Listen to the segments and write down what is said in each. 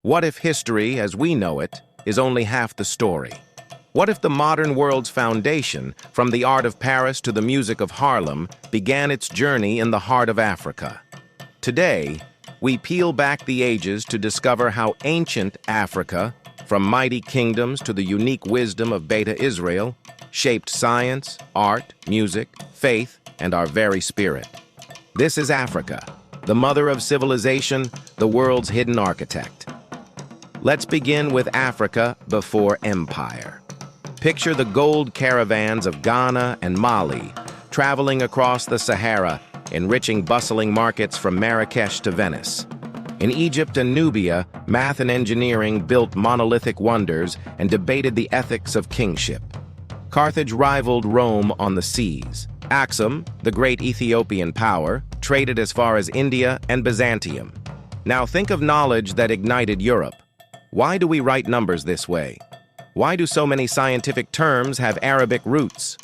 What if history, as we know it, is only half the story? What if the modern world's foundation, from the art of Paris to the music of Harlem, began its journey in the heart of Africa? Today, we peel back the ages to discover how ancient Africa, from mighty kingdoms to the unique wisdom of Beta Israel, shaped science, art, music, faith, and our very spirit. This is Africa, the mother of civilization, the world's hidden architect. Let's begin with Africa before empire. Picture the gold caravans of Ghana and Mali, traveling across the Sahara, enriching bustling markets from Marrakesh to Venice. In Egypt and Nubia, math and engineering built monolithic wonders and debated the ethics of kingship. Carthage rivaled Rome on the seas. Aksum, the great Ethiopian power, traded as far as India and Byzantium. Now think of knowledge that ignited Europe. Why do we write numbers this way? Why do so many scientific terms have Arabic roots?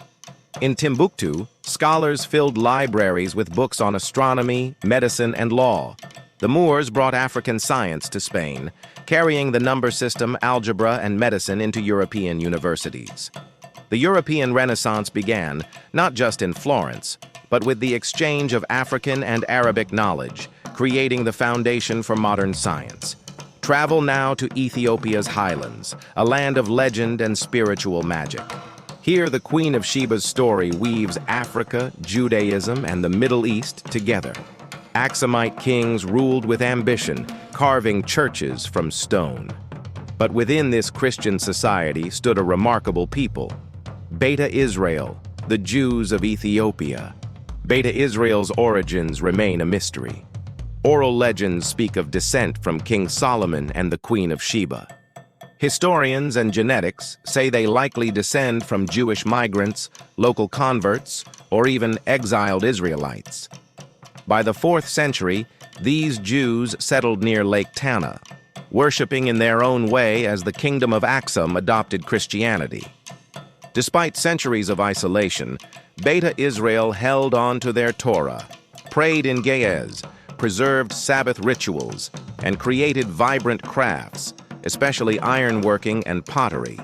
In Timbuktu, scholars filled libraries with books on astronomy, medicine, and law. The Moors brought African science to Spain, carrying the number system, algebra, and medicine into European universities. The European Renaissance began not just in Florence, but with the exchange of African and Arabic knowledge, creating the foundation for modern science. Travel now to Ethiopia's highlands, a land of legend and spiritual magic. Here, the Queen of Sheba's story weaves Africa, Judaism, and the Middle East together. Aksumite kings ruled with ambition, carving churches from stone. But within this Christian society stood a remarkable people. Beta Israel, the Jews of Ethiopia. Beta Israel's origins remain a mystery. Oral legends speak of descent from King Solomon and the Queen of Sheba. Historians and genetics say they likely descend from Jewish migrants, local converts, or even exiled Israelites. By the 4th century, these Jews settled near Lake Tana, worshipping in their own way as the kingdom of Aksum adopted Christianity. Despite centuries of isolation, Beta Israel held on to their Torah, prayed in Ge'ez, preserved Sabbath rituals, and created vibrant crafts, especially ironworking and pottery.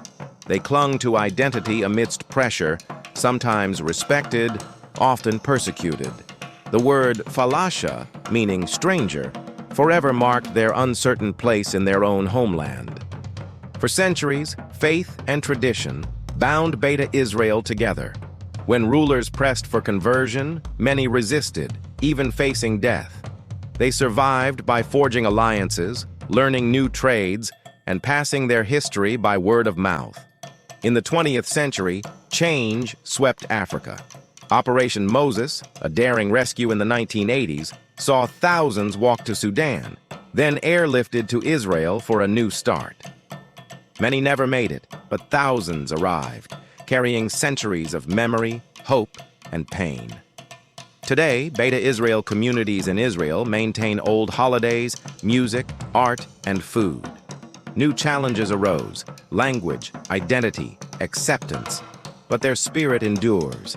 They clung to identity amidst pressure, sometimes respected, often persecuted. The word falasha, meaning stranger, forever marked their uncertain place in their own homeland. For centuries, faith and tradition bound Beta Israel together. When rulers pressed for conversion, many resisted, even facing death. They survived by forging alliances, learning new trades, and passing their history by word of mouth. In the 20th century, change swept Africa. Operation Moses, a daring rescue in the 1980s, saw thousands walk to Sudan, then airlifted to Israel for a new start. Many never made it, but thousands arrived, carrying centuries of memory, hope, and pain. Today, Beta Israel communities in Israel maintain old holidays, music, art, and food. New challenges arose: language, identity, acceptance. But their spirit endures.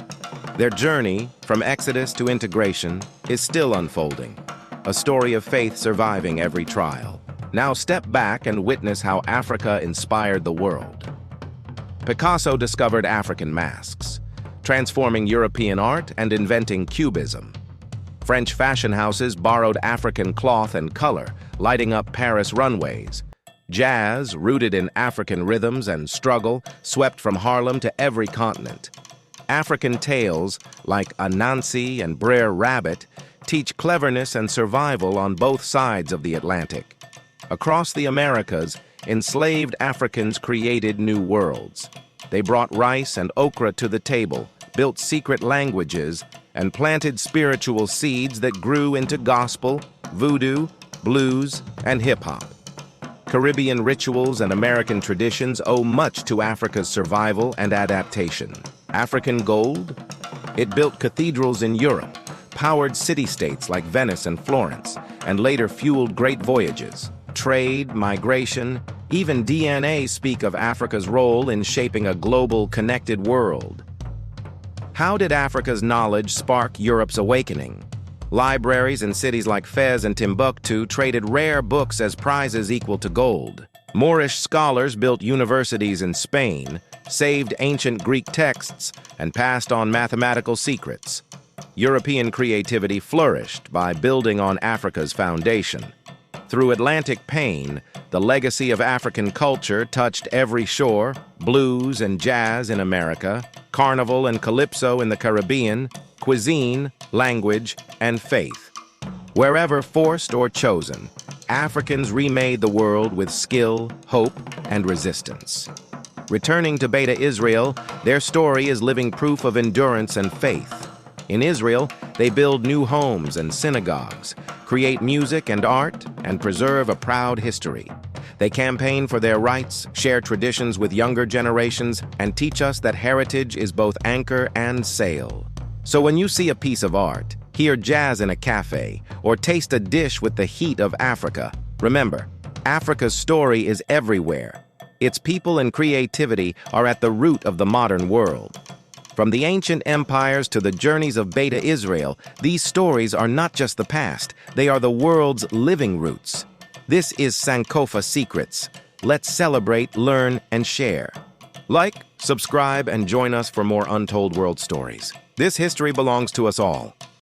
Their journey, from exodus to integration, is still unfolding, a story of faith surviving every trial. Now step back and witness how Africa inspired the world. Picasso discovered African masks, transforming European art and inventing Cubism. French fashion houses borrowed African cloth and color, lighting up Paris runways. Jazz, rooted in African rhythms and struggle, swept from Harlem to every continent. African tales, like Anansi and Brer Rabbit, teach cleverness and survival on both sides of the Atlantic. Across the Americas, enslaved Africans created new worlds. They brought rice and okra to the table, built secret languages, and planted spiritual seeds that grew into gospel, voodoo, blues, and hip-hop. Caribbean rituals and American traditions owe much to Africa's survival and adaptation. African gold? It built cathedrals in Europe, powered city-states like Venice and Florence, and later fueled great voyages. Trade, migration, even DNA speak of Africa's role in shaping a global, connected world. How did Africa's knowledge spark Europe's awakening? Libraries in cities like Fez and Timbuktu traded rare books as prizes equal to gold. Moorish scholars built universities in Spain, saved ancient Greek texts, and passed on mathematical secrets. European creativity flourished by building on Africa's foundation. Through Atlantic pain, the legacy of African culture touched every shore: blues and jazz in America, carnival and calypso in the Caribbean, cuisine, language, and faith. Wherever forced or chosen, Africans remade the world with skill, hope, and resistance. Returning to Beta Israel, their story is living proof of endurance and faith. In Israel, they build new homes and synagogues, create music and art, and preserve a proud history. They campaign for their rights, share traditions with younger generations, and teach us that heritage is both anchor and sail. So when you see a piece of art, hear jazz in a cafe, or taste a dish with the heat of Africa, remember, Africa's story is everywhere. Its people and creativity are at the root of the modern world. From the ancient empires to the journeys of Beta Israel, these stories are not just the past, they are the world's living roots. This is Sankofa Secrets. Let's celebrate, learn, and share. Like, subscribe, and join us for more untold world stories. This history belongs to us all.